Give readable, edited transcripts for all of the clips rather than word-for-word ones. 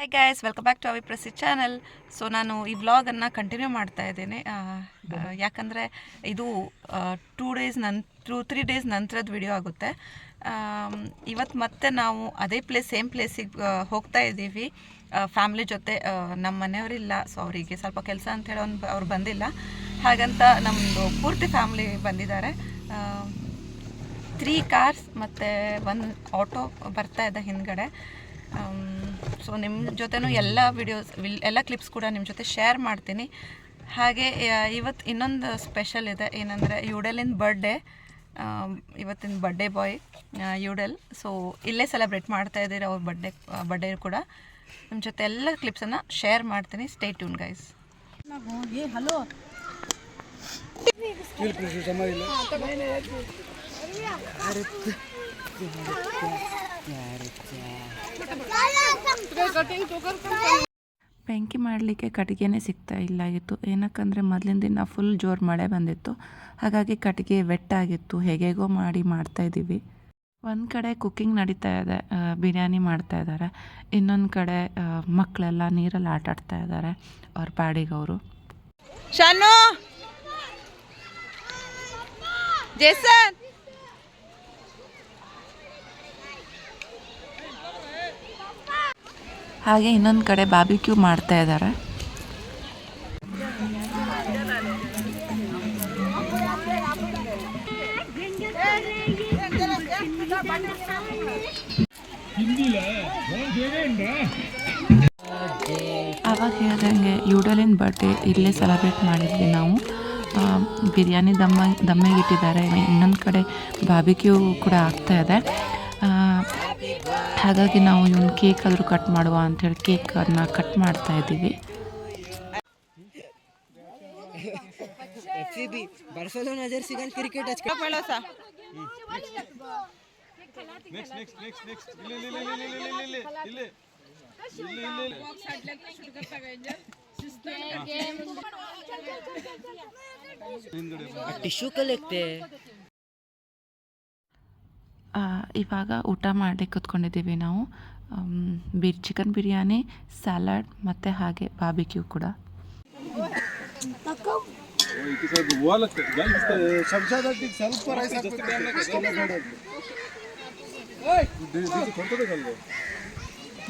Hi guys, welcome back to ಅವಿಪ್ರಸಿ channel. So ನಾನು ಈ ವ್ಲಾಗನ್ನು ಕಂಟಿನ್ಯೂ ಮಾಡ್ತಾ ಇದ್ದೇನೆ, ಯಾಕಂದರೆ ಇದು 3 ಡೇಸ್ ನಂತರದ ವಿಡಿಯೋ ಆಗುತ್ತೆ. ಇವತ್ತು ಮತ್ತೆ ನಾವು ಅದೇ ಸೇಮ್ ಪ್ಲೇಸಿಗೆ ಹೋಗ್ತಾ ಇದ್ದೀವಿ ಫ್ಯಾಮ್ಲಿ ಜೊತೆ. ನಮ್ಮ ಮನೆಯವರಿಲ್ಲ, ಸೊ ಅವರಿಗೆ ಸ್ವಲ್ಪ ಕೆಲಸ ಅಂತೇಳಿ ಅವ್ರು ಬಂದಿಲ್ಲ. ಹಾಗಂತ ನಮ್ಮದು ಪೂರ್ತಿ ಫ್ಯಾಮ್ಲಿ ಬಂದಿದ್ದಾರೆ. 3 ಕಾರ್ಸ್ ಮತ್ತು 1 ಆಟೋ ಬರ್ತಾ ಇದೆ ಹಿಂದ್ಗಡೆ. ಸೊ ನಿಮ್ಮ ಜೊತೆನೂ ಎಲ್ಲ ಎಲ್ಲ ಕ್ಲಿಪ್ಸ್ ಕೂಡ ನಿಮ್ಮ ಜೊತೆ ಶೇರ್ ಮಾಡ್ತೀನಿ. ಹಾಗೆ ಇವತ್ತು ಇನ್ನೊಂದು ಸ್ಪೆಷಲ್ ಇದೆ, ಏನಂದರೆ ಯೂಡೆಲಿನ ಬರ್ಡೇ. ಇವತ್ತಿನ ಬರ್ಡೇ ಬಾಯ್ ಯೂಡೆಲ್. ಸೊ ಇಲ್ಲೇ ಸೆಲೆಬ್ರೇಟ್ ಮಾಡ್ತಾ ಇದ್ದೀರಿ ಅವ್ರ ಬರ್ಡೇ ಕೂಡ. ನಿಮ್ಮ ಜೊತೆ ಎಲ್ಲ ಕ್ಲಿಪ್ಸನ್ನು ಶೇರ್ ಮಾಡ್ತೀನಿ. Stay tune guys. ಹಲೋ ಬೆಂಕಿ ಮಾಡಲಿಕ್ಕೆ ಕಟ್ಟಿಗೆನೇ ಸಿಗ್ತಾ ಇಲ್ಲಾಗಿತ್ತು. ಏನಕ್ಕಂದರೆ ಮೊದಲಿನ ದಿನ ಫುಲ್ ಜೋರು ಮಳೆ ಬಂದಿತ್ತು, ಹಾಗಾಗಿ ಕಟ್ಟಿಗೆ ವೆಟ್ಟಾಗಿತ್ತು. ಹೇಗೇಗೋ ಮಾಡಿ ಮಾಡ್ತಾಯಿದ್ದೀವಿ. ಒಂದು ಕಡೆ ಕುಕ್ಕಿಂಗ್ ನಡೀತಾ ಇದೆ, ಬಿರಿಯಾನಿ ಮಾಡ್ತಾ ಇದ್ದಾರೆ. ಇನ್ನೊಂದು ಕಡೆ ಮಕ್ಕಳೆಲ್ಲ ನೀರಲ್ಲಿ ಆಟ ಆಡ್ತಾ ಇದ್ದಾರೆ ಅವ್ರ ಪಾಡಿಗೆ ಅವರು. ಶಾನು, ಜೇಸನ್, ಹಾಗೆ ಇನ್ನೊಂದು ಕಡೆ ಬಾರ್ಬಿಕ್ಯೂ ಮಾಡ್ತಾ ಇದ್ದಾರೆ. ಆವಾಗ ಹೇಳ್ದಂಗೆ ಯೂಡಲಿನ ಬರ್ಡೇ ಇಲ್ಲೇ ಸೆಲೆಬ್ರೇಟ್ ಮಾಡಿದ್ವಿ ನಾವು. ಬಿರಿಯಾನಿ ದಮ್ಮೆಗೆ ಇಟ್ಟಿದ್ದಾರೆ. ಇನ್ನೊಂದು ಕಡೆ ಬಾರ್ಬಿಕ್ಯೂ ಕೂಡ ಆಗ್ತಾ ಇದೆ. ಹಾಗಾಗಿ ನಾವು ಇವನು ಕೇಕ್ ಆದರೂ ಕಟ್ ಮಾಡುವ ಅಂಥೇಳಿ ಕೇಕನ್ನು ಕಟ್ ಮಾಡ್ತಾ ಇದ್ದೀವಿ. ಟಿಶ್ಯೂ ಕಲೆಕ್ಟೆ. ಇವಾಗ ಊಟ ಮಾಡಿ ಕೂತ್ಕೊಂಡಿದ್ದೀವಿ ನಾವು. ಚಿಕನ್ ಬಿರಿಯಾನಿ, ಸ್ಯಾಲಡ್ ಮತ್ತು ಹಾಗೆ ಬಾರ್ಬಿಕ್ಯೂ ಕೂಡ.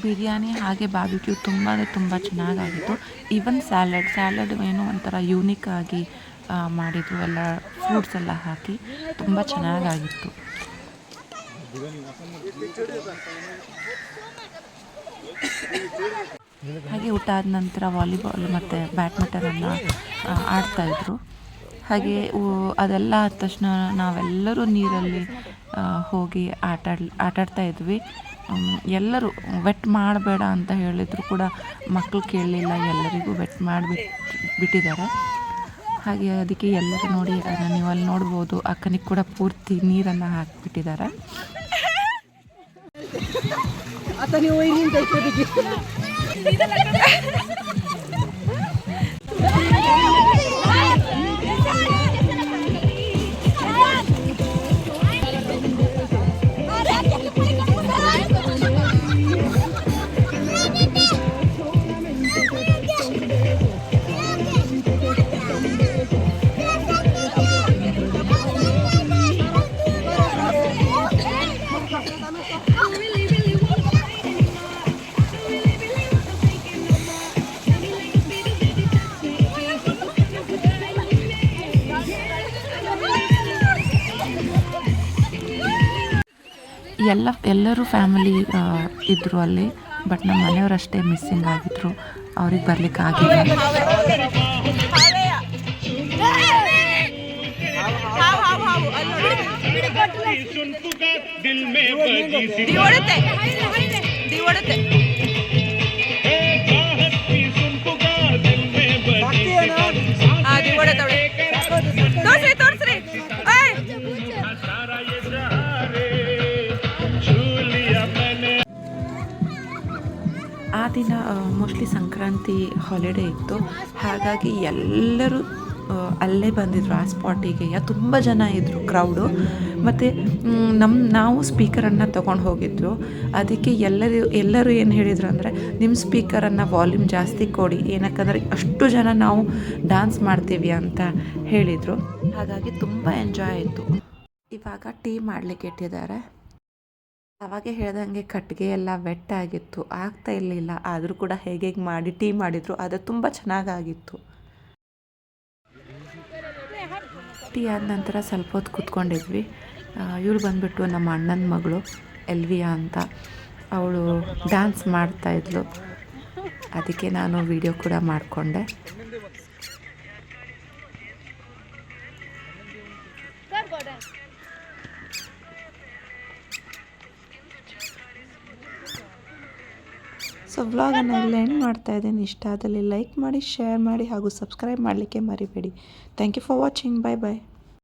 ಬಿರಿಯಾನಿ ಹಾಗೆ ಬಾರ್ಬಿಕ್ಯೂ ತುಂಬ ಚೆನ್ನಾಗಾಗಿತ್ತು. ಈವನ್ ಸ್ಯಾಲಡ್ ಏನೋ ಒಂಥರ ಯೂನಿಕ್ ಆಗಿ ಮಾಡಿದ್ರು, ಎಲ್ಲ ಫ್ರೂಟ್ಸ್ ಎಲ್ಲ ಹಾಕಿ ತುಂಬ ಚೆನ್ನಾಗಾಗಿತ್ತು. ಹಾಗೆ ಊಟ ಆದ ನಂತರ ವಾಲಿಬಾಲ್ ಮತ್ತು ಬ್ಯಾಡ್ಮಿಂಟನನ್ನು ಆಡ್ತಾಯಿದ್ರು. ಹಾಗೆ ಅದೆಲ್ಲ ಆದ ತಕ್ಷಣ ನಾವೆಲ್ಲರೂ ನೀರಲ್ಲಿ ಹೋಗಿ ಆಟಾಡ್ತಾ ಇದ್ವಿ. ಎಲ್ಲರೂ ವೆಟ್ ಮಾಡಬೇಡ ಅಂತ ಹೇಳಿದ್ರು ಕೂಡ ಮಕ್ಕಳು ಕೇಳಲಿಲ್ಲ, ಎಲ್ಲರಿಗೂ ವೆಟ್ ಬಿಟ್ಟಿದ್ದಾರೆ. ಹಾಗೆ ಅದಕ್ಕೆ ಎಲ್ಲರೂ ನೋಡಿ, ನೀವು ಅಲ್ಲಿ ನೋಡ್ಬೋದು, ಅಕ್ಕನಿಗೆ ಕೂಡ ಪೂರ್ತಿ ನೀರನ್ನು ಹಾಕಿಬಿಟ್ಟಿದ್ದಾರೆ. ಎಲ್ಲರೂ ಫ್ಯಾಮಿಲಿ ಇದ್ದರು ಅಲ್ಲಿ. ಬಟ್ ನಮ್ಮ ಮನೆಯವರಷ್ಟೇ ಮಿಸ್ಸಿಂಗ್ ಆಗಿದ್ರು, ಅವ್ರಿಗೆ ಬರ್ಲಿಕ್ಕೆ ಆಗಿಲ್ಲ. ಆ ದಿನ ಮೋಸ್ಟ್ಲಿ ಸಂಕ್ರಾಂತಿ ಹಾಲಿಡೇ ಇತ್ತು, ಹಾಗಾಗಿ ಎಲ್ಲರೂ ಅಲ್ಲೇ ಬಂದಿದ್ರು ಆ ಸ್ಪಾಟಿಗೆ. ತುಂಬ ಜನ ಇದ್ದರು ಕ್ರೌಡು. ಮತ್ತು ನಾವು ಸ್ಪೀಕರನ್ನು ತೊಗೊಂಡು ಹೋಗಿದ್ರು. ಅದಕ್ಕೆ ಎಲ್ಲರೂ ಏನು ಹೇಳಿದರು ಅಂದರೆ, ನಿಮ್ಮ ಸ್ಪೀಕರನ್ನು ವಾಲ್ಯೂಮ್ ಜಾಸ್ತಿ ಕೊಡಿ, ಏನಕ್ಕಂದರೆ ಅಷ್ಟು ಜನ ನಾವು ಡ್ಯಾನ್ಸ್ ಮಾಡ್ತೀವಿ ಅಂತ ಹೇಳಿದರು. ಹಾಗಾಗಿ ತುಂಬ ಎಂಜಾಯ್ ಆಯಿತು. ಇವಾಗ ಟೀ ಮಾಡಲಿಕ್ಕೆ ಇಟ್ಟಿದ್ದಾರೆ. ಅವಾಗೆ ಹೇಳ್ದಂಗೆ ಕಟ್ಟಿಗೆ ಎಲ್ಲ ವೆಟ್ ಆಗಿತ್ತು, ಆಗ್ತಾ ಇರಲಿಲ್ಲ. ಆದರೂ ಕೂಡ ಹೇಗೆ ಮಾಡಿ ಟೀ ಮಾಡಿದರು, ಅದು ತುಂಬ ಚೆನ್ನಾಗಾಗಿತ್ತು. ಟೀ ಆದ ನಂತರ ಸ್ವಲ್ಪ ಹೊತ್ತು ಕೂತ್ಕೊಂಡಿದ್ವಿ. ಇವಳು ಬಂದುಬಿಟ್ಟು ನಮ್ಮ ಅಣ್ಣನ ಮಗಳು ಎಲ್ವಿಯಾ ಅಂತ. ಅವಳು ಡ್ಯಾನ್ಸ್ ಮಾಡ್ತಾಯಿದ್ಲು, ಅದಕ್ಕೆ ನಾನು ವಿಡಿಯೋ ಕೂಡ ಮಾಡಿಕೊಂಡೆ. ಸೊ ವ್ಲಾಗನ್ನು ಎಲ್ಲ ಎಂಡ್ ಮಾಡ್ತಾ ಇದ್ದೀನಿ. ಇಷ್ಟ ಆದಲ್ಲಿ ಲೈಕ್ ಮಾಡಿ, ಶೇರ್ ಮಾಡಿ ಹಾಗೂ ಸಬ್ಸ್ಕ್ರೈಬ್ ಮಾಡಲಿಕ್ಕೆ ಮರಿಬೇಡಿ. Thank you for watching. Bye bye.